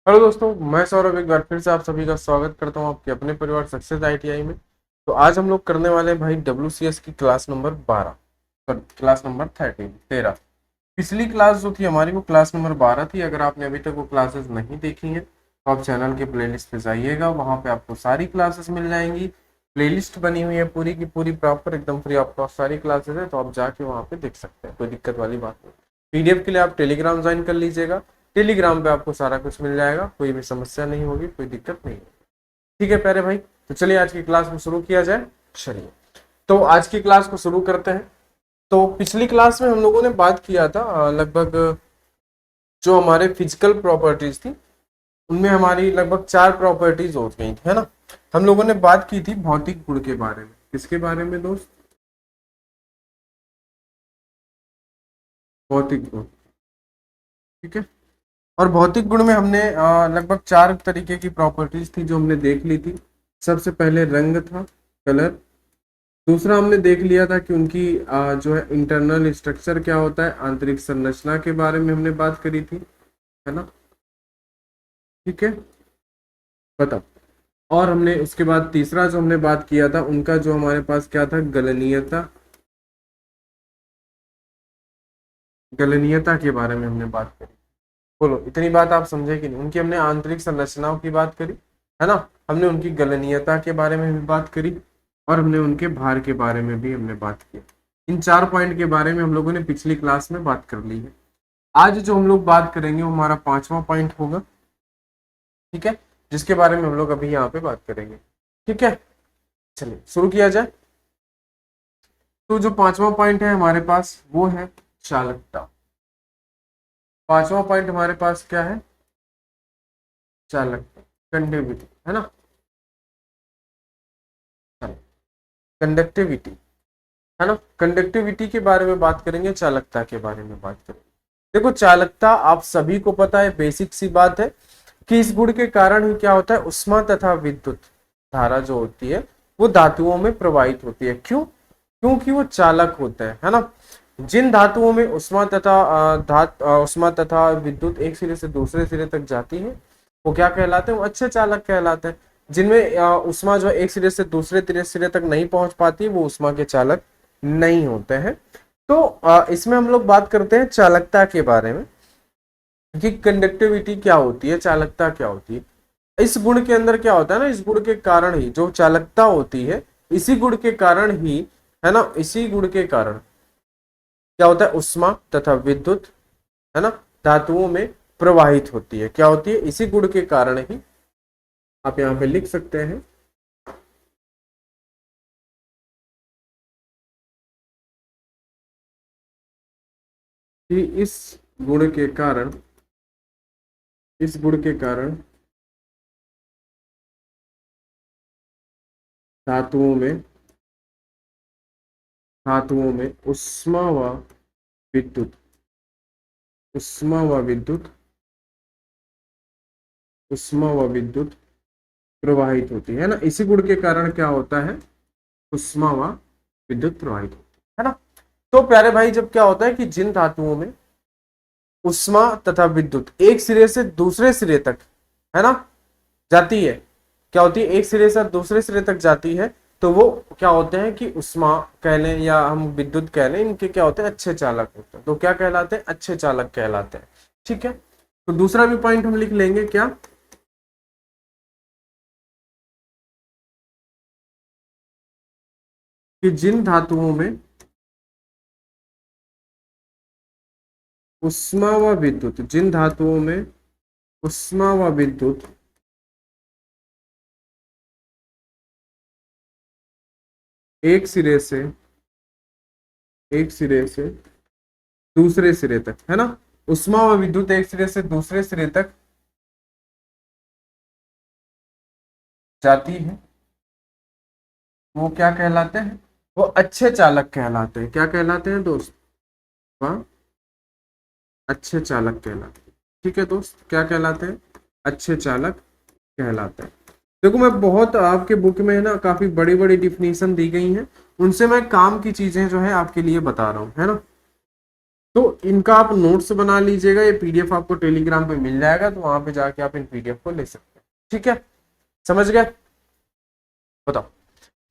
Hello दोस्तों, मैं सौरभ एक बार फिर से आप सभी का स्वागत करता हूं आपके अपने परिवार सक्सेस आईटीआई में। तो आज हम लोग करने वाले हैं भाई डब्ल्यूसीएस की क्लास नंबर 12, क्लास नंबर 13। पिछली क्लास जो थी हमारी वो क्लास नंबर 12 थी। अगर आपने अभी तक वो क्लासेस नहीं देखी हैं तो आप चैनल के प्लेलिस्ट पे जाइएगा, वहां पे आपको सारी क्लासेस मिल जाएंगी। प्लेलिस्ट बनी हुई है पूरी की पूरी प्रॉपर एकदम फ्री ऑफ कॉस्ट सारी क्लासेस है, तो आप जाके वहां पे देख सकते हैं, कोई दिक्कत वाली बात नहीं। पीडीएफ के लिए आप टेलीग्राम ज्वाइन कर लीजिएगा। टेलीग्राम पे आपको सारा कुछ मिल जाएगा, कोई भी समस्या नहीं होगी, कोई दिक्कत नहीं होगी। ठीक है प्यारे भाई, तो चलिए आज की क्लास में शुरू किया जाए। चलिए, तो आज की क्लास को शुरू करते हैं। तो पिछली क्लास में हम लोगों ने बात किया था लगभग जो हमारे फिजिकल प्रॉपर्टीज थी उनमें हमारी लगभग 4 प्रॉपर्टीज हो गई थी, है ना। हम लोगों ने बात की थी भौतिक गुण के बारे में। किसके बारे में दोस्त? भौतिक गुण। ठीक है। और भौतिक गुण में हमने लगभग 4 तरीके की प्रॉपर्टीज थी जो हमने देख ली थी। सबसे पहले रंग था, कलर। दूसरा हमने देख लिया था कि उनकी जो है इंटरनल स्ट्रक्चर क्या होता है, आंतरिक संरचना के बारे में हमने बात करी थी, है ना। ठीक है, बताओ। और हमने उसके बाद तीसरा जो हमने बात किया था उनका जो हमारे पास क्या था, गलनीयता। गलनीयता के बारे में हमने बात करी। बोलो, इतनी बात आप समझे कि नहीं? उनकी हमने आंतरिक संरचनाओं की बात करी, है ना। हमने उनकी गलनीयता के बारे में भी बात करी और हमने उनके भार के बारे में भी हमने बात की। इन 4 पॉइंट के बारे में हम लोगों ने पिछली क्लास में बात कर ली है। आज जो हम लोग बात करेंगे वो हमारा 5वां पॉइंट होगा। ठीक है, जिसके बारे में हम लोग अभी यहाँ पे बात करेंगे। ठीक है, चलिए शुरू किया जाए। तो जो 5वां पॉइंट है हमारे पास वो है चालकता। 5वां पॉइंट हमारे पास क्या है? चालकता, कंडक्टिविटी, है ना। कंडक्टिविटी, है ना। कंडक्टिविटी के बारे में बात करेंगे, चालकता के बारे में बात करेंगे। देखो, चालकता आप सभी को पता है, बेसिक सी बात है कि इस गुण के कारण ही क्या होता है, उष्मा तथा विद्युत धारा जो होती है वो धातुओं में प्रवाहित होती है। क्यों? क्योंकि वो चालक होता है ना। जिन धातुओं में उष्मा तथा उष्मा तथा विद्युत एक सिरे से दूसरे सिरे तक जाती है वो क्या कहलाते हैं? वो अच्छे चालक कहलाते हैं। जिनमें उष्मा जो है एक सिरे से दूसरे सिरे तक नहीं पहुंच पाती वो उष्मा के चालक नहीं होते हैं। तो इसमें हम लोग बात करते हैं चालकता के बारे में कि कंडक्टिविटी क्या होती है, चालकता क्या होती है। इस गुण के अंदर क्या होता है ना, इस गुण के कारण ही जो चालकता होती है, इसी गुण के कारण ही, है ना, इसी गुण के कारण क्या होता है, उष्मा तथा विद्युत, है ना, धातुओं में प्रवाहित होती है। क्या होती है? इसी गुण के कारण ही। आप यहाँ पे लिख सकते हैं कि गुण के कारण इस गुण के कारण धातुओं में उष्मा व विद्युत उष्मा व विद्युत उष्मा व विद्युत प्रवाहित होती है ना। इसी गुण के कारण क्या होता है, उष्मा व विद्युत प्रवाहित होती है ना। तो प्यारे भाई, जब क्या होता है कि जिन धातुओं में उष्मा तथा विद्युत एक सिरे से दूसरे सिरे तक, है ना, जाती है, क्या होती है, एक सिरे से दूसरे सिरे तक जाती है, तो वो क्या होते हैं कि उष्मा कह लें या हम विद्युत कह लें, इनके क्या होते हैं, अच्छे चालक होते हैं। तो क्या कहलाते हैं? अच्छे चालक कहलाते हैं। ठीक है, तो दूसरा भी पॉइंट हम लिख लेंगे, क्या? कि जिन धातुओं में उष्मा व विद्युत जिन धातुओं में उष्मा व विद्युत एक सिरे से दूसरे सिरे तक, है ना, उष्मा व विद्युत एक सिरे से दूसरे सिरे तक जाती है, वो क्या कहलाते हैं? वो अच्छे चालक कहलाते हैं। क्या कहलाते हैं दोस्त? वह अच्छे चालक कहलाते हैं। ठीक है दोस्त, क्या कहलाते हैं? अच्छे चालक कहलाते हैं। देखो, मैं बहुत आपके बुक में है ना काफी बड़ी बड़ी डिफिनीशन दी गई हैं, उनसे मैं काम की चीजें जो है आपके लिए बता रहा हूँ, है ना। तो इनका आप नोट्स बना लीजिएगा, ये पीडीएफ आपको टेलीग्राम पे मिल जाएगा, तो वहां पे जाके आप इन पीडीएफ को ले सकते हैं। ठीक है, समझ गए? बताओ।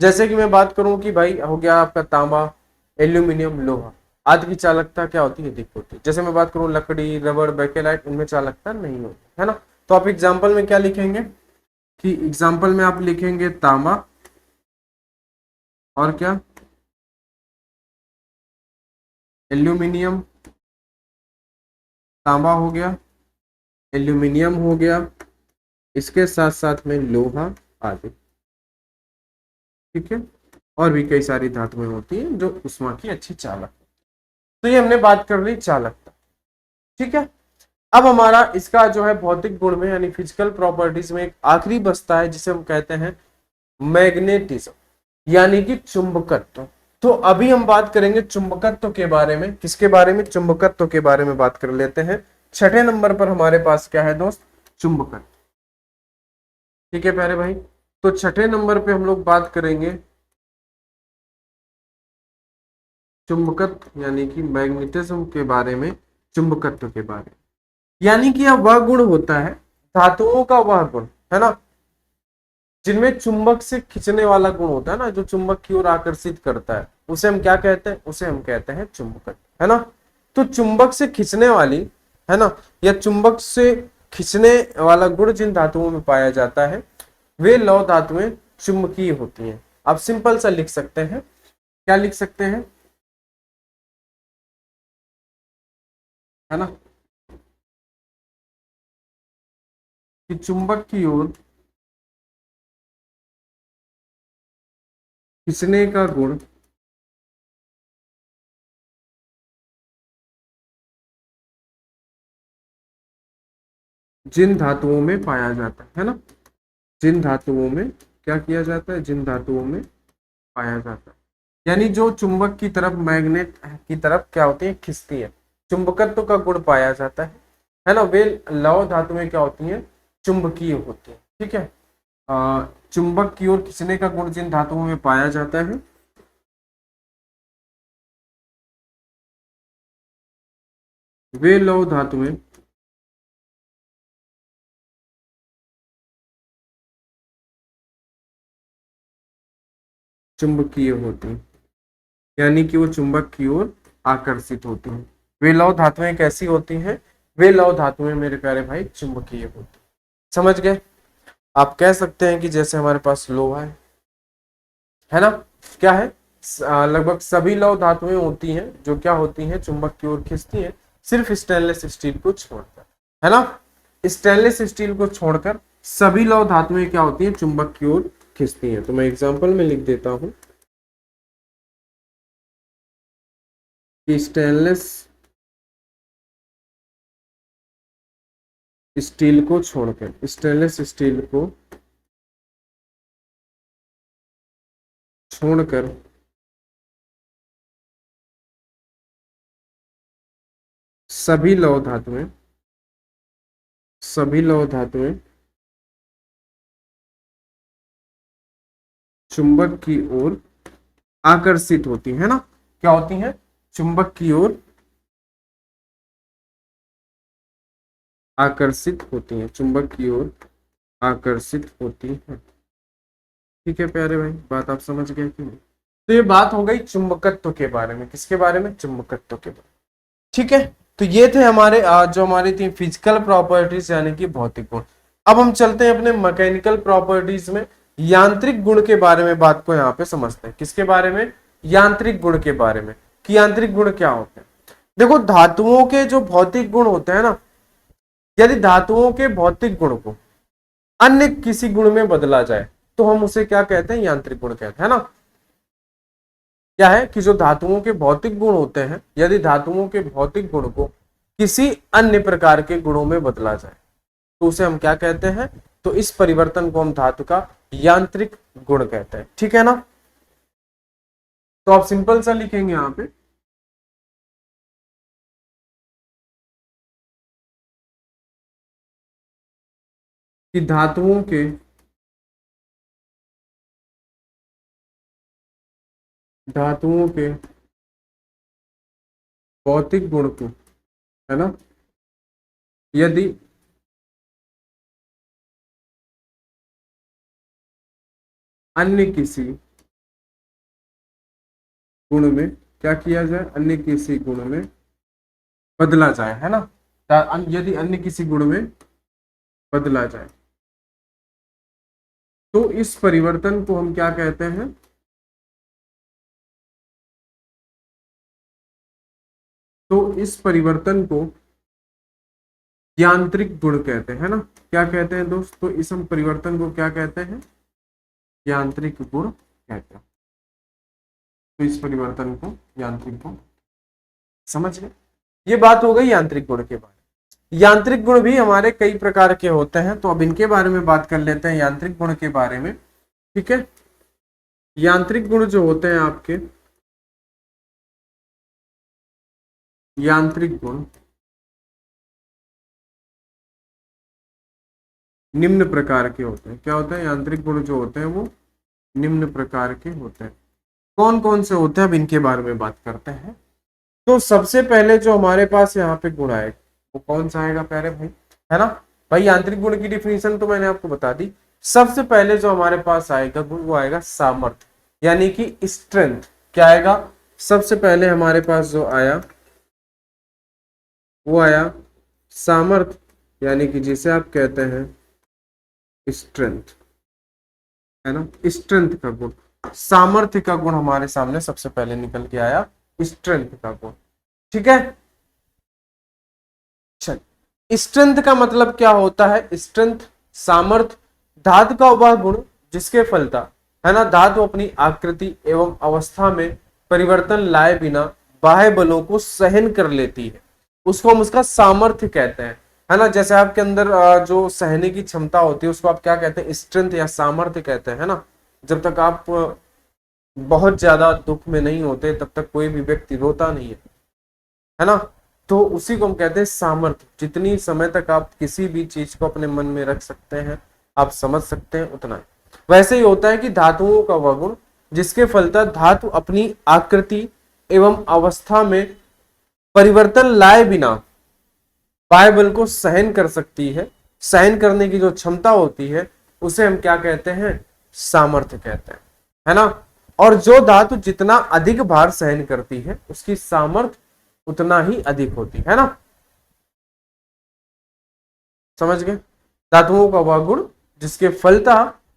जैसे कि मैं बात करूं कि भाई हो गया आपका तांबा, एल्यूमिनियम, लोहा आदि की चालकता क्या होती है, अधिक होती है। जैसे मैं बात करूं लकड़ी, रबड़, बेकेलाइट, इनमें चालकता नहीं होती है ना। तो आप एग्जाम्पल में क्या लिखेंगे कि एग्जाम्पल में आप लिखेंगे तांबा और क्या, एल्यूमिनियम, तांबा हो गया, एल्यूमिनियम हो गया, इसके साथ साथ में लोहा आदि। ठीक है, और भी कई सारी धातुएं होती हैं जो उष्मा की अच्छी चालक। तो ये हमने बात कर ली चालकता। ठीक है, अब हमारा इसका जो है भौतिक गुण में यानी फिजिकल प्रॉपर्टीज में एक आखिरी बचता है जिसे हम कहते हैं मैग्नेटिज्म यानी कि चुंबकत्व। तो अभी हम बात करेंगे चुंबकत्व के बारे में। किसके बारे में? चुंबकत्व के बारे में बात कर लेते हैं। छठे नंबर पर हमारे पास क्या है दोस्त? चुंबकत्व। ठीक है प्यारे भाई, तो छठे नंबर पे हम लोग बात करेंगे चुंबकत्व यानी कि मैग्नेटिज्म के बारे में, चुंबकत्व के बारे में। यानी कि यह वह गुण होता है, धातुओं का वह गुण है ना, जिनमें चुंबक से खींचने वाला गुण होता है ना, जो चुंबक की ओर आकर्षित करता है, उसे हम क्या कहते हैं? उसे हम कहते हैं चुंबकत्व, है ना। तो चुंबक से खींचने वाली, है ना, या चुंबक से खींचने वाला गुण जिन धातुओं में पाया जाता है वे लौह धातुएं चुंबकीय होती हैं। आप सिंपल सा लिख सकते हैं, क्या लिख सकते हैं, है ना, कि चुंबक की ओर खींचने का गुण जिन धातुओं में पाया जाता है ना, जिन धातुओं में क्या किया जाता है, जिन धातुओं में पाया जाता है, यानी जो चुंबक की तरफ, मैग्नेट की तरफ क्या होती है, खींचती है, चुंबकत्व का गुण पाया जाता है ना, वे लौह धातुएं क्या होती हैं, चुंबकीय होती है। ठीक है, चुंबक की ओर खींचने का गुण जिन धातुओं में पाया जाता है वे लौह धातुएं चुंबकीय होती हैं, यानी कि वो चुंबक की ओर आकर्षित होती हैं। वे लौह धातुएं कैसी होती हैं? वे लौह धातुएं मेरे प्यारे भाई चुंबकीय होती हैं। समझ गए? आप कह सकते हैं कि जैसे हमारे पास लोहा है ना, क्या है, लगभग सभी लौह धातुएं होती हैं जो क्या होती हैं, चुंबक की ओर खींचती हैं, सिर्फ स्टेनलेस स्टील को छोड़कर, है ना। स्टेनलेस स्टील को छोड़कर सभी लौह धातुएं क्या होती हैं, चुंबक की ओर खींचती हैं। तो मैं एग्जांपल में लिख देता हूं कि स्टेनलेस स्टील को छोड़कर, स्टेनलेस स्टील को छोड़कर सभी लौह धातुएं, सभी लौह धातुएं चुंबक की ओर आकर्षित होती है ना, क्या होती हैं, चुंबक की ओर आकर्षित होती हैं, चुंबक की ओर आकर्षित होती हैं। ठीक है प्यारे भाई, बात आप समझ गए कि नहीं? तो ये बात हो गई चुंबकत्व के बारे में। किसके बारे में? चुंबकत्व के बारे में। ठीक है, तो ये थे हमारे जो हमारी थी फिजिकल प्रॉपर्टीज यानी कि भौतिक गुण। अब हम चलते हैं अपने मैकेनिकल प्रॉपर्टीज में, यांत्रिक गुण के बारे में बात को यहाँ पे समझते हैं। किसके बारे में? यांत्रिक गुण के बारे में, कि यांत्रिक गुण क्या होते हैं। देखो, धातुओं के जो भौतिक गुण होते हैं ना, यदि धातुओं के भौतिक गुण को अन्य किसी गुण में बदला जाए तो हम उसे क्या कहते हैं, यांत्रिक गुण कहते हैं ना। क्या है कि जो धातुओं के भौतिक गुण होते हैं, यदि धातुओं के भौतिक गुण को किसी अन्य प्रकार के गुणों में बदला जाए तो उसे हम क्या कहते हैं, तो इस परिवर्तन को हम धातु का यांत्रिक गुण कहते हैं। ठीक है ना, तो आप सिंपल सा लिखेंगे यहां पे कि धातुओं के भौतिक गुण को, है ना, यदि अन्य किसी गुण में क्या किया जाए, अन्य किसी गुण में बदला जाए, है ना, यदि अन्य किसी गुण में बदला जाए तो इस परिवर्तन को हम क्या कहते हैं, तो इस परिवर्तन को यांत्रिक गुण कहते हैं ना। क्या कहते हैं दोस्त, तो इस हम परिवर्तन को क्या कहते हैं, यांत्रिक गुण कहते हैं। तो इस परिवर्तन को यांत्रिक गुण, समझ गए। ये बात हो गई यांत्रिक गुण के बारे में। यांत्रिक गुण भी हमारे कई प्रकार के होते हैं, तो अब इनके बारे में बात कर लेते हैं, यांत्रिक गुण के बारे में। ठीक है, यांत्रिक गुण जो होते हैं आपके, यांत्रिक गुण निम्न प्रकार के होते हैं। क्या होते हैं, यांत्रिक गुण जो होते हैं वो निम्न प्रकार के होते हैं। कौन कौन से होते हैं, अब इनके बारे में बात करते हैं। तो सबसे पहले जो हमारे पास यहाँ पे गुण आएगा वो कौन सा आएगा प्यारे भाई, है ना। भाई यांत्रिक गुण की डिफिनीशन तो मैंने आपको बता दी। सबसे पहले जो हमारे पास आएगा गुण वो आएगा सामर्थ्य, यानी कि स्ट्रेंथ। क्या आएगा, सबसे पहले हमारे पास जो आया वो आया सामर्थ्य, यानी कि जिसे आप कहते हैं स्ट्रेंथ, है ना, स्ट्रेंथ का गुण। सामर्थ्य का गुण हमारे सामने सबसे पहले निकल के आया, स्ट्रेंथ का गुण। ठीक है, चल स्ट्रेंथ का मतलब क्या होता है, स्ट्रेंथ, सामर्थ्य, धातु का वह गुण जिसके फलता, है ना, धातु अपनी आकृति एवं अवस्था में परिवर्तन लाए बिना बाह्य बलों को सहन कर लेती है, उसको हम उसका सामर्थ्य कहते हैं, है ना। जैसे आपके अंदर जो सहने की क्षमता होती है उसको आप क्या कहते हैं, स्ट्रेंथ या सामर्थ्य कहते हैं, है ना। जब तक आप बहुत ज्यादा दुख में नहीं होते तब तक कोई भी व्यक्ति रोता नहीं है ना। तो उसी को हम कहते हैं सामर्थ्य। जितनी समय तक आप किसी भी चीज को अपने मन में रख सकते हैं, आप समझ सकते हैं, उतना है। वैसे ही होता है कि धातुओं का वह गुण जिसके फलतः धातु अपनी आकृति एवं अवस्था में परिवर्तन लाए बिना बाह्य बल को सहन कर सकती है, सहन करने की जो क्षमता होती है उसे हम क्या कहते हैं, सामर्थ्य कहते हैं, है ना। और जो धातु जितना अधिक भार सहन करती है उसकी सामर्थ्य उतना ही अधिक होती है ना, समझ गए। धातुओं का वह गुण जिसके फलता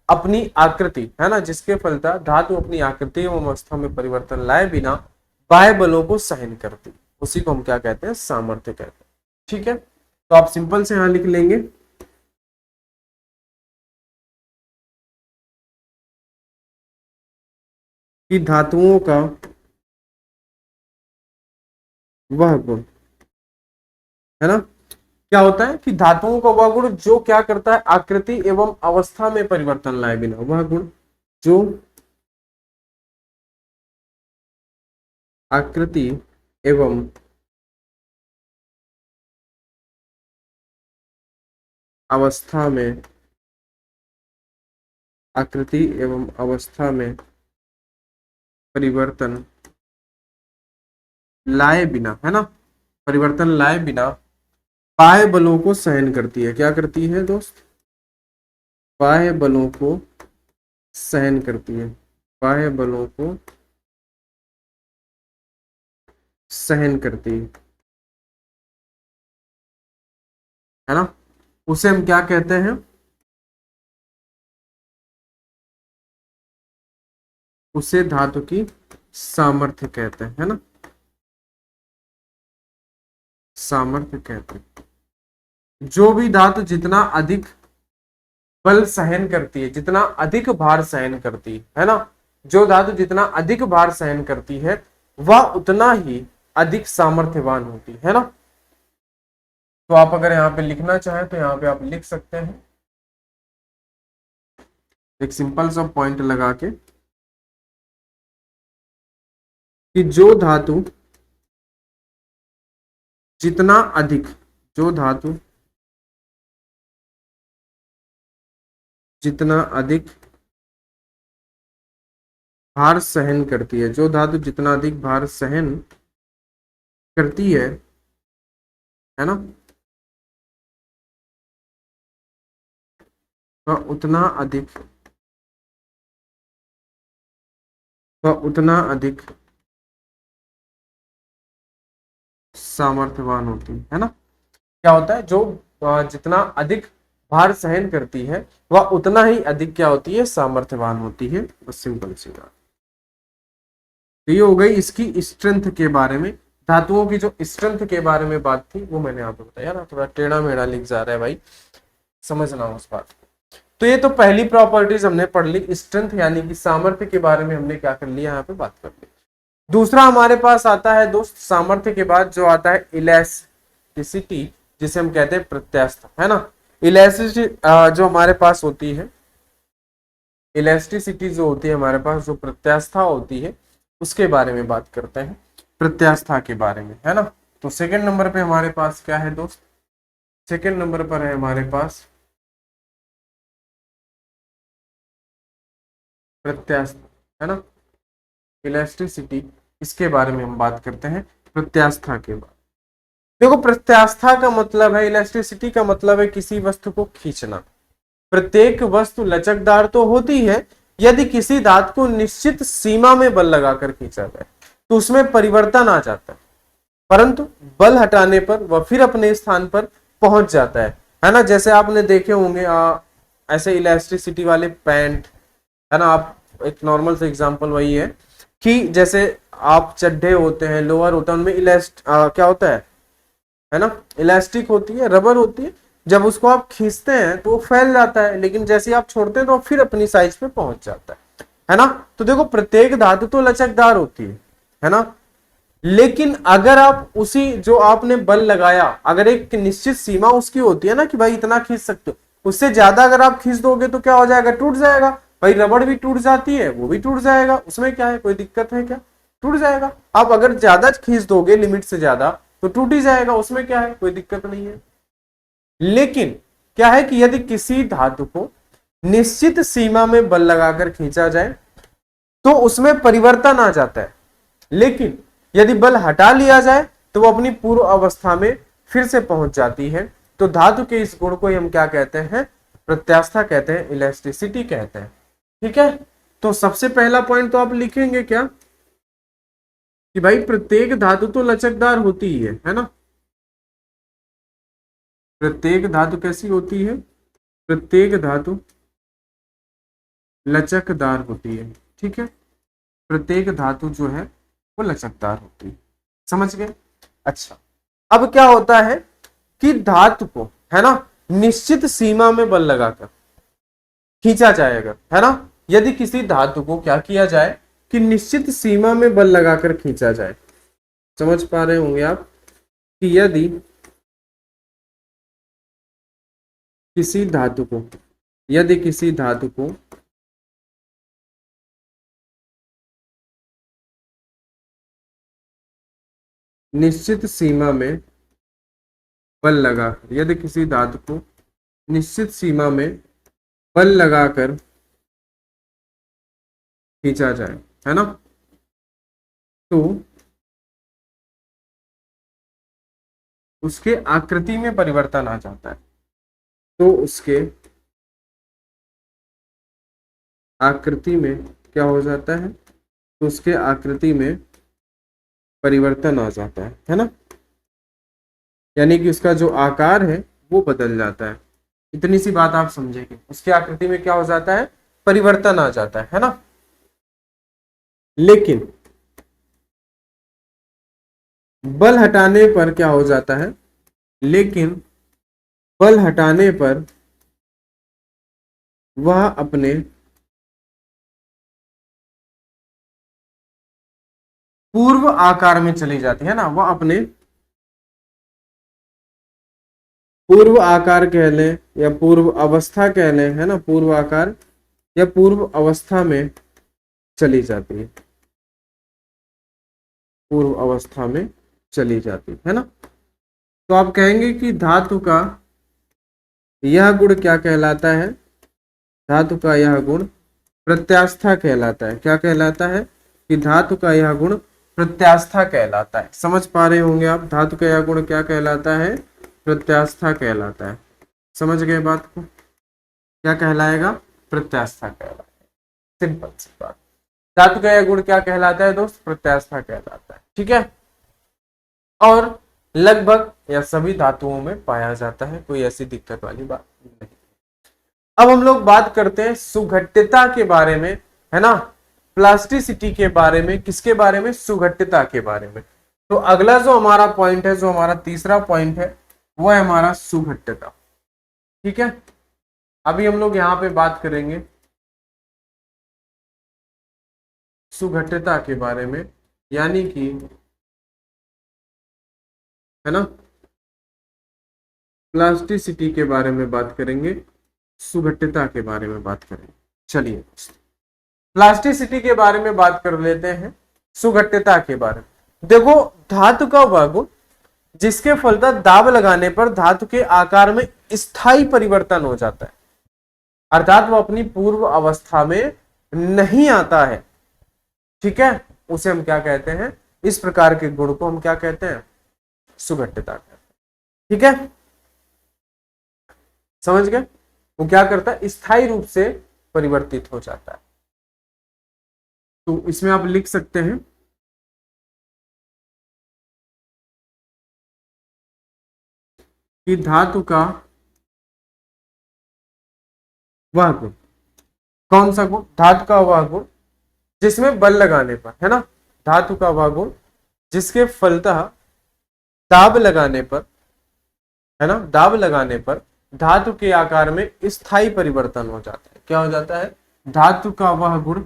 अपनी आकृति, है ना, जिसके फलता धातु अपनी आकृति एवं अवस्था में परिवर्तन लाए बिना बाह्य बलों को सहन करती, उसी को हम क्या कहते हैं, सामर्थ्य कहते हैं। ठीक है, तो आप सिंपल से यहां लिख लेंगे कि धातुओं का वह गुण, है ना, क्या होता है कि धातुओं का वह गुण जो क्या करता है, आकृति एवं अवस्था में परिवर्तन लाए बिना, वह गुण जो आकृति एवं अवस्था में, आकृति एवं अवस्था में परिवर्तन लाए बिना, है ना, परिवर्तन लाए बिना बाह्य बलों को सहन करती है। क्या करती है दोस्त, बाह्य बलों को सहन करती है, बाह्य बलों को सहन करती है ना, उसे हम क्या कहते हैं, उसे धातु की सामर्थ्य कहते हैं, है ना, सामर्थ्य कहते हैं। जो भी धातु जितना अधिक बल सहन करती है, जितना अधिक भार सहन करती है ना, जो धातु जितना अधिक भार सहन करती है वह उतना ही अधिक सामर्थ्यवान होती है ना। तो आप अगर यहाँ पे लिखना चाहें तो यहाँ पे आप लिख सकते हैं एक सिंपल सा पॉइंट लगा के कि जो धातु जितना अधिक, जो धातु जितना अधिक भार सहन करती है, जो धातु जितना अधिक भार सहन करती है ना, वह उतना अधिक सामर्थ्यवान होती है ना। क्या होता है, जो जितना अधिक भार सहन करती है वह उतना ही अधिक क्या होती है, सामर्थ्यवान होती है। बस सिंपल सी बात। तो ये हो गई इसकी स्ट्रेंथ के बारे में, धातुओं की जो स्ट्रेंथ के बारे में बात थी वो मैंने आपको बताया ना। थोड़ा टेढ़ा मेढ़ा लिख जा रहा है भाई, समझना उस बात को। तो ये तो पहली प्रॉपर्टीज हमने पढ़ ली, स्ट्रेंथ यानी कि सामर्थ्य के बारे में हमने क्या कर लिया, यहाँ पे बात कर ली। दूसरा हमारे पास आता है दोस्त, सामर्थ्य के बाद जो आता है इलास्टिसिटी, जिसे हम कहते हैं प्रत्यास्थता, है ना। इलास्टिसिटी जो हमारे पास होती है, इलास्टिसिटी जो होती है हमारे पास, जो प्रत्यास्था होती है उसके बारे में बात करते हैं, प्रत्यास्था के बारे में, है ना। तो सेकंड नंबर पे हमारे पास क्या है दोस्त, सेकंड नंबर पर है हमारे पास प्रत्यास्था, है ना, इलास्टिसिटी, इसके बारे में हम बात करते हैं प्रत्यास्था के बाद। देखो प्रत्यास्था का मतलब है, इलास्टिसिटी का मतलब है किसी वस्तु को खींचना। प्रत्येक वस्तु लचकदार तो होती है, यदि किसी धातु को निश्चित सीमा में बल लगाकर खींचा जाए तो उसमें परिवर्तन आ जाता है, परंतु बल हटाने पर वह फिर अपने स्थान पर पहुंच जाता है ना। जैसे आपने देखे होंगे ऐसे इलास्टिसिटी वाले पैंट, है ना। आप एक नॉर्मल से एग्जांपल वही है कि जैसे आप चड्ढे होते हैं, लोअर होता है, उनमें क्या होता है ना, इलास्टिक होती है, रबर होती है। जब उसको आप खींचते हैं तो वो फैल जाता है, लेकिन जैसे आप छोड़ते हैं तो फिर अपनी साइज पे पहुंच जाता है ना। तो देखो प्रत्येक धातु तो लचकदार होती है ना, लेकिन अगर आप उसी जो आपने बल लगाया, अगर एक निश्चित सीमा उसकी होती है ना कि भाई इतना खींच सकते हो, उससे ज्यादा अगर आप खींच दोगे तो क्या हो जाएगा, टूट जाएगा। भाई रबड़ भी टूट जाती है, वो भी टूट जाएगा, उसमें क्या है, कोई दिक्कत है क्या, टूट जाएगा। आप अगर ज्यादा खींच दोगे लिमिट से ज्यादा तो टूट ही जाएगा, उसमें क्या है, कोई दिक्कत नहीं है। लेकिन क्या है कि यदि किसी धातु को निश्चित सीमा में बल लगाकर खींचा जाए तो उसमें परिवर्तन आ जाता है, लेकिन यदि बल हटा लिया जाए तो वो अपनी पूर्व अवस्था में फिर से पहुंच जाती है। तो धातु के इस गुण को हम क्या कहते हैं, प्रत्यास्था कहते हैं, इलास्टिसिटी कहते हैं। ठीक है, तो सबसे पहला पॉइंट तो आप लिखेंगे क्या कि भाई प्रत्येक धातु तो लचकदार होती ही है ना। प्रत्येक धातु कैसी होती है, प्रत्येक धातु लचकदार होती है। ठीक है, प्रत्येक धातु जो है वो लचकदार होती है, समझ गए। अच्छा, अब क्या होता है कि धातु को, है ना, निश्चित सीमा में बल लगाकर खींचा जाएगा, है ना। यदि किसी धातु को क्या किया जाए कि निश्चित सीमा में बल लगाकर खींचा जाए, समझ पा रहे होंगे आप कि यदि किसी धातु को, यदि किसी धातु को निश्चित सीमा में बल लगाकर, यदि किसी धातु को निश्चित सीमा में बल लगाकर खींचा जाए, है ना, तो उसके आकृति में परिवर्तन आ जाता है। तो उसके आकृति में क्या हो जाता है, तो उसके आकृति में परिवर्तन आ जाता है ना। यानी कि उसका जो आकार है वो बदल जाता है। इतनी सी बात आप समझेंगे, उसकी आकृति में क्या हो जाता है, परिवर्तन आ जाता है ना। लेकिन बल हटाने पर क्या हो जाता है, लेकिन बल हटाने पर वह अपने पूर्व आकार में चली जाती है ना, वह अपने पूर्व आकार कह लें या पूर्व अवस्था कह लें, है ना, पूर्व आकार या पूर्व अवस्था में चली जाती है, पूर्व अवस्था में चली जाती है ना। तो आप कहेंगे कि धातु का यह गुण क्या कहलाता है, धातु का यह गुण प्रत्यास्था कहलाता है। क्या कहलाता है कि धातु का यह गुण प्रत्यास्था कहलाता है। समझ पा रहे होंगे आप, धातु का यह गुण क्या कहलाता है? प्रत्यास्था कहलाता है। समझ गए बात को? क्या कहलाएगा? प्रत्यास्था कहलाता है। सिंपल सी बात। धातु का यह गुण क्या कहलाता है दोस्त? प्रत्यास्था कहलाता है। ठीक है, और लगभग या सभी धातुओं में पाया जाता है, कोई ऐसी दिक्कत वाली बात नहीं। अब हम लोग बात करते हैं सुघट्यता के बारे में, है ना, प्लास्टिसिटी के बारे में। किसके बारे में? सुघट्यता के बारे में। तो अगला जो हमारा पॉइंट है, जो हमारा तीसरा पॉइंट है, वो है हमारा सुघट्यता। ठीक है, अभी हम लोग यहां पे बात करेंगे सुघट्यता के बारे में, यानी कि, है ना, प्लास्टिसिटी के बारे में बात करेंगे, सुघट्यता के बारे में बात करेंगे। चलिए प्लास्टिसिटी के बारे में बात कर लेते हैं, सुघट्यता के बारे में। देखो, धातु का वह गुण जिसके फलतः दाब लगाने पर धातु के आकार में स्थायी परिवर्तन हो जाता है, अर्थात वह अपनी पूर्व अवस्था में नहीं आता है। ठीक है, उसे हम क्या कहते हैं? इस प्रकार के गुण को हम क्या कहते हैं? सुघट्यता कहते हैं। ठीक है, समझ गए? वो क्या करता है? स्थायी रूप से परिवर्तित हो जाता है। तो इसमें आप लिख सकते हैं कि धातु का वह गुण, कौन सा गुण? धातु का वह गुण जिसमें बल लगाने पर, है ना, धातु का वह गुण जिसके फलतः दाब लगाने पर, है ना, दाब लगाने पर धातु के आकार में स्थायी परिवर्तन हो जाता है। क्या हो जाता है? धातु का वह गुण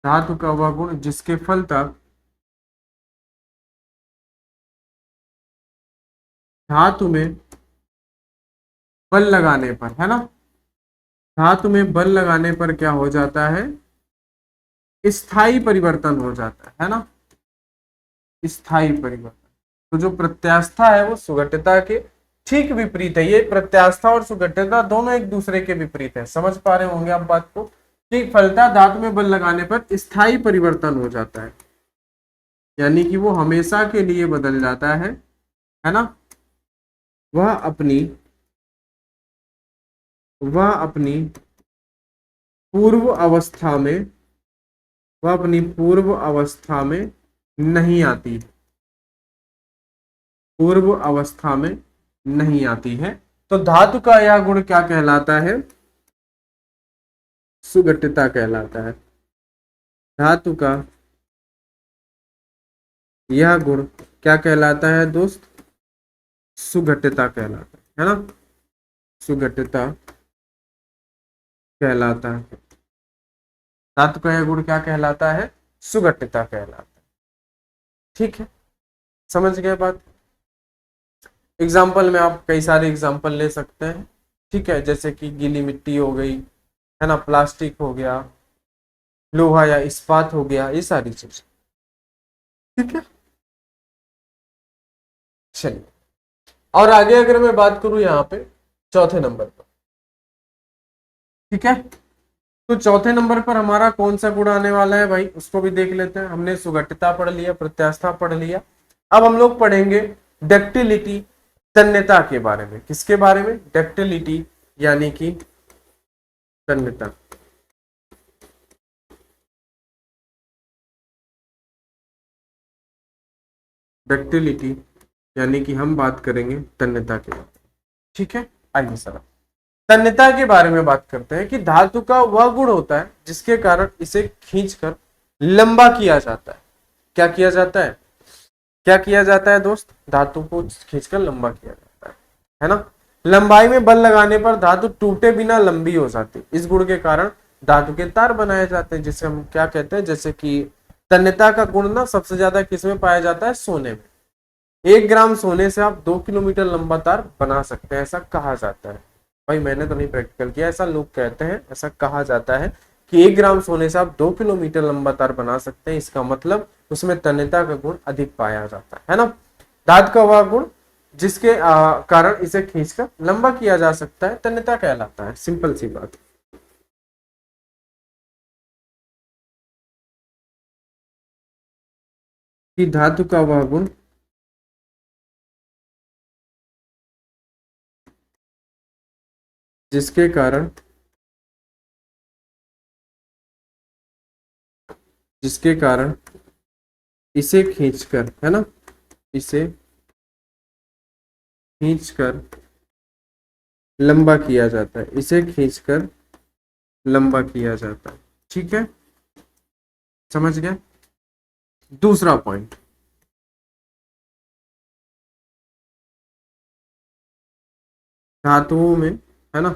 धातु का वह गुण जिसके फलतः धातु में बल लगाने पर, है ना, धातु में बल लगाने पर क्या हो जाता है? स्थायी परिवर्तन हो जाता है ना, स्थायी परिवर्तन। तो जो प्रत्यास्था है वो सुघट्यता के ठीक विपरीत है। ये प्रत्यास्था और सुघट्यता दोनों एक दूसरे के विपरीत है। समझ पा रहे होंगे आप बात को? कि फलतः धातु में बल लगाने पर स्थायी परिवर्तन हो जाता है, यानी कि वो हमेशा के लिए बदल जाता है ना, वह अपनी पूर्व अवस्था में वह अपनी पूर्व अवस्था में नहीं आती, पूर्व अवस्था में नहीं आती है। तो धातु का यह गुण क्या कहलाता है? सुघट्यता कहलाता है। धातु का यह गुण क्या कहलाता है दोस्त? सुघट्यता कहलाता है ना, सुघट्यता कहलाता है। धातु का यह गुण क्या कहलाता है? सुघट्यता कहलाता है। ठीक है, समझ गए बात? एग्जाम्पल में आप कई सारे एग्जाम्पल ले सकते हैं। ठीक है, जैसे कि गीली मिट्टी हो गई, है ना, प्लास्टिक हो गया, लोहा या इस्पात हो गया, ये सारी चीज। ठीक है, चलिए और आगे अगर मैं बात करूं यहाँ पे चौथे नंबर पर, ठीक है, तो चौथे नंबर पर हमारा कौन सा गुण आने वाला है भाई, उसको भी देख लेते हैं। हमने सुघट्यता पढ़ लिया, प्रत्यास्था पढ़ लिया, अब हम लोग पढ़ेंगे डक्टिलिटी, तन्यता के बारे में। किसके बारे में? डक्टिलिटी यानी कि तन्यता। डक्टिलिटी यानी कि हम बात करेंगे तन्यता के बारे में। ठीक है, आइए सर तन्यता के बारे में बात करते हैं कि धातु का वह गुण होता है जिसके कारण इसे खींचकर लंबा किया जाता है। क्या किया जाता है? क्या किया जाता है दोस्त? धातु को खींचकर लंबा किया जाता है ना। लंबाई में बल लगाने पर धातु टूटे बिना लंबी हो जाती है। इस गुण के कारण धातु के तार बनाए जाते हैं, जिसे हम क्या कहते हैं, जैसे कि तन्यता का गुण ना सबसे ज्यादा किसमें पाया जाता है? सोने में। 1 ग्राम सोने से आप 2 किलोमीटर लंबा तार बना सकते हैं, ऐसा कहा जाता है। भाई मैंने तो नहीं प्रैक्टिकल किया, ऐसा लोग कहते हैं, ऐसा कहा जाता है कि 1 ग्राम सोने से आप 2 किलोमीटर लंबा तार बना सकते हैं। इसका मतलब उसमें तन्यता का गुण अधिक पाया जाता है ना। धातु का वह गुण जिसके कारण इसे खींचकर लंबा किया जा सकता है तन्यता कहलाता है। सिंपल सी बात। कि धातु का वह गुण जिसके कारण इसे खींचकर, है ना, इसे खींचकर लंबा किया जाता है, इसे खींचकर लंबा किया जाता है। ठीक है, समझ गया। दूसरा पॉइंट, धातुओं में, है ना,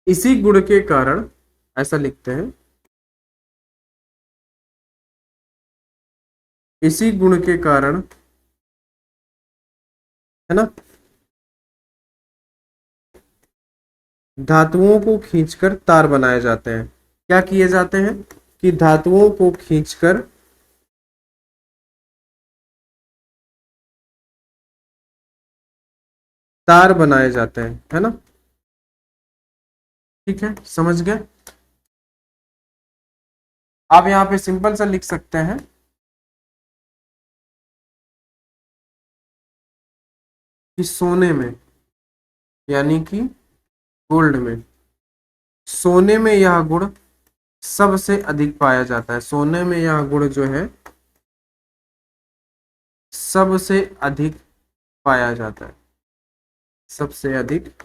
इसी गुण के कारण, ऐसा लिखते हैं, इसी गुण के कारण, है ना, धातुओं को खींचकर तार बनाए जाते हैं। क्या किए जाते हैं कि धातुओं को खींचकर तार बनाए जाते हैं, है ना। ठीक है, समझ गए। आप यहां पे सिंपल सा लिख सकते हैं कि सोने में, यानी कि गोल्ड में, सोने में यह गुण सबसे अधिक पाया जाता है। सोने में यह गुण जो है सबसे अधिक पाया जाता है, सबसे अधिक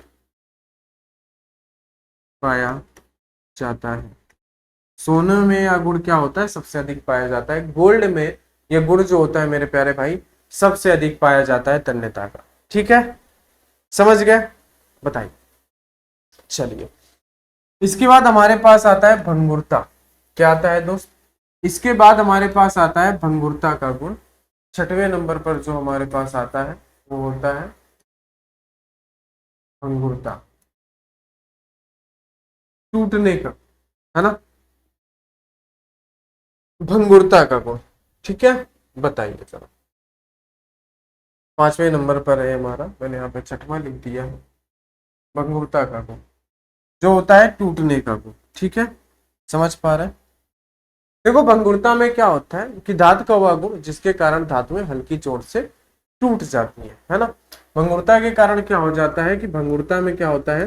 पाया जाता है। सोने में यह गुण क्या होता है, सबसे अधिक पाया जाता है। गोल्ड में यह गुण जो होता है मेरे प्यारे भाई, सबसे अधिक पाया जाता है तन्यता का। ठीक है, समझ गए, बताइए। चलिए, इसके बाद हमारे पास आता है भंगुरता। क्या आता है दोस्त, इसके बाद हमारे पास आता है भंगुरता का गुण। छठवें नंबर पर जो हमारे पास आता है वो होता है भंगुरता, टूटने का, है ना, भंगुरता का गुण। ठीक है, बताइए चलो। पांचवें नंबर पर है हमारा, मैंने यहाँ पे छठवां लिख दिया है, भंगुरता का गुण जो होता है टूटने का गुण। ठीक है, समझ पा रहे हैं। देखो, भंगुरता में क्या होता है कि धातु का वह गुण जिसके कारण धातुएं हल्की चोट से टूट जाती है ना। भंगुरता के कारण क्या हो जाता है कि भंगुरता में क्या होता है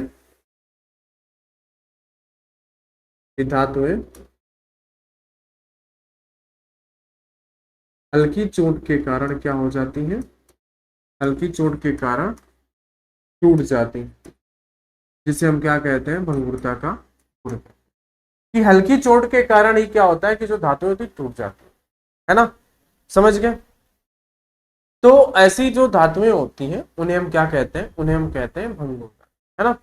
कि धातुएं हल्की चोट के कारण क्या हो जाती हैं, हल्की चोट के कारण टूट जाती, जिसे हम क्या कहते हैं, भंगुरता का गुण। कि हल्की चोट के कारण ही क्या होता है कि जो धातुएं होती टूट जाती है ना, समझ गए। तो ऐसी जो धातुएं होती हैं उन्हें हम क्या कहते हैं, उन्हें हम कहते हैं भंगुर, है ना।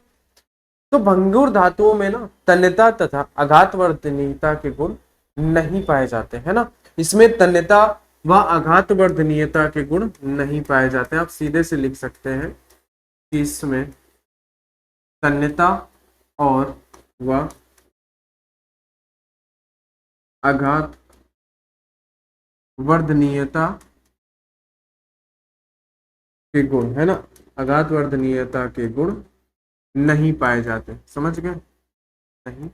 तो भंगुर धातुओं में ना तन्यता तथा आघातवर्धनीयता के गुण नहीं पाए जाते, है ना। इसमें तन्यता व आघातवर्धनीयता के गुण नहीं पाए जाते। आप सीधे से लिख सकते हैं कि इसमें तन्यता और व आघात वर्धनीयता के गुण, है ना, आघात वर्धनीयता के गुण नहीं पाए जाते। समझ गए, नहीं,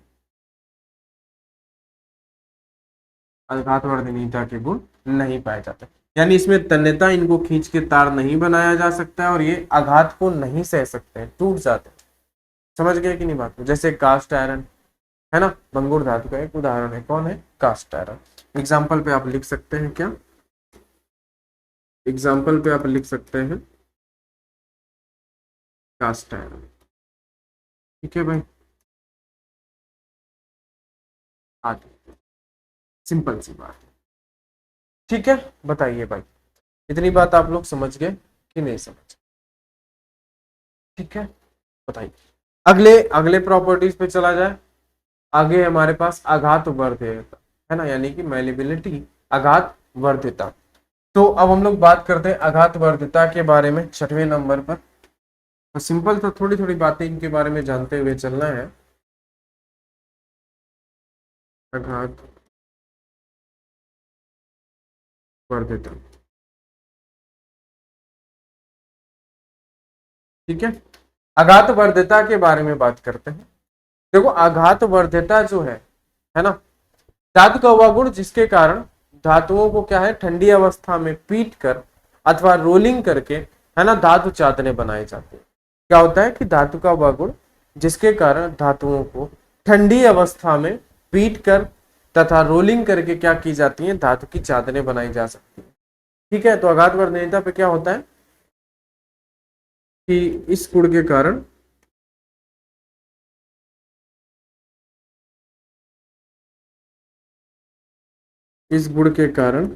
आघात वर्धनीयता के गुण नहीं पाए जाते, यानी इसमें तन्यता, इनको खींच के तार नहीं बनाया जा सकता है, और ये आघात को नहीं सह सकते हैं, टूट जाते हैं। समझ गए कि नहीं बात को। जैसे कास्ट आयरन, है ना, भंगुर धातु का एक उदाहरण है। कौन है, कास्ट आयरन। एग्जाम्पल पे आप लिख सकते हैं क्या, एग्जाम्पल पे आप लिख सकते हैं कास्ट आयरन। ठीक है भाई, आगे, सिंपल सी बात है। ठीक है, बताइए भाई, इतनी बात आप लोग समझ गए कि नहीं समझ। ठीक है, बताइए। अगले अगले प्रॉपर्टीज पे चला जाए। आगे हमारे पास आघात वर्ध्यता, है ना, यानी कि मैलिबिलिटी, आघात वर्ध्यता। तो अब हम लोग बात करते हैं आघात वर्ध्यता के बारे में छठवें नंबर पर। तो सिंपल था, थोड़ी थोड़ी बातें इनके बारे में जानते हुए चलना है। आघात वर्ध्यता, ठीक है। आघात वर्ध्यता के बारे में बात करते हैं। देखो, आघात वर्ध्यता जो है ना, धातु का वह गुण जिसके कारण धातुओं को क्या है, ठंडी अवस्था में पीट कर अथवा रोलिंग करके, है ना, धातु चादरें बनाई जाती है। क्या होता है कि धातु का वह गुण जिसके कारण धातुओं को ठंडी अवस्था में पीट कर तथा रोलिंग करके क्या की जाती है, धातु की चादरें बनाई जा सकती है। ठीक है, तो आघात वर्धनीयता पे क्या होता है कि इस गुण के कारण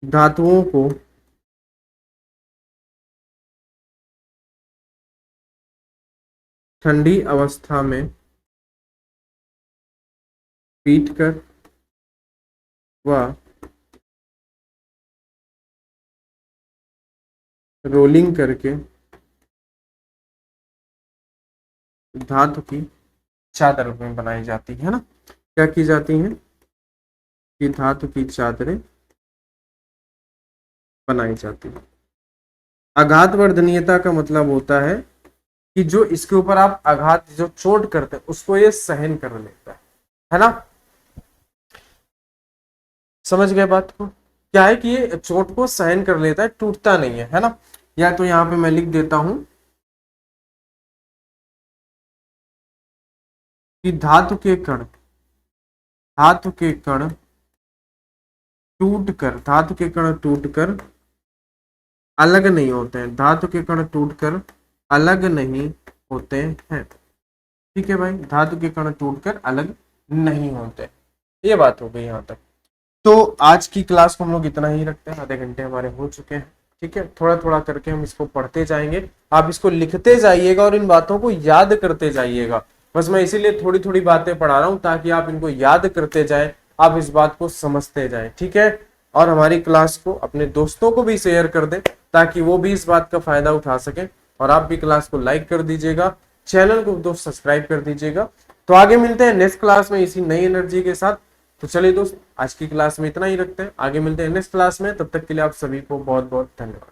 धातुओं को ठंडी अवस्था में पीट कर व रोलिंग करके धातु की चादर में बनाई जाती है ना, क्या की जाती है कि धातु की चादरें बनाई जाती है। आघात वर्धनीयता का मतलब होता है कि जो इसके ऊपर आप आघात, जो चोट करते हैं, उसको ये सहन कर लेता है ना। समझ गए बात को? क्या है कि ये चोट को सहन कर लेता है, टूटता नहीं है ना। या तो यहां पे मैं लिख देता हूं कि धातु के कण टूटकर अलग नहीं होते हैं, धातु के कण टूटकर अलग नहीं होते हैं। ठीक है भाई, धातु के कण टूटकर अलग नहीं होते, ये बात हो गई यहां तक। तो आज की क्लास को हम लोग इतना ही रखते हैं, आधे घंटे हमारे हो चुके हैं। ठीक है, थोड़ा थोड़ा करके हम इसको पढ़ते जाएंगे, आप इसको लिखते जाइएगा और इन बातों को याद करते जाइएगा। बस मैं इसीलिए थोड़ी थोड़ी बातें पढ़ा रहा हूं ताकि आप इनको याद करते जाएं, आप इस बात को समझते जाएं। ठीक है, और हमारी क्लास को अपने दोस्तों को भी शेयर कर दें ताकि वो भी इस बात का फायदा उठा सकें, और आप भी क्लास को लाइक कर दीजिएगा, चैनल को दोस्त सब्सक्राइब कर दीजिएगा। तो आगे मिलते हैं नेक्स्ट क्लास में इसी नई एनर्जी के साथ। तो चलिए दोस्त, आज की क्लास में इतना ही रखते हैं, आगे मिलते हैं नेक्स्ट क्लास में। तब तक के लिए आप सभी को बहुत बहुत धन्यवाद।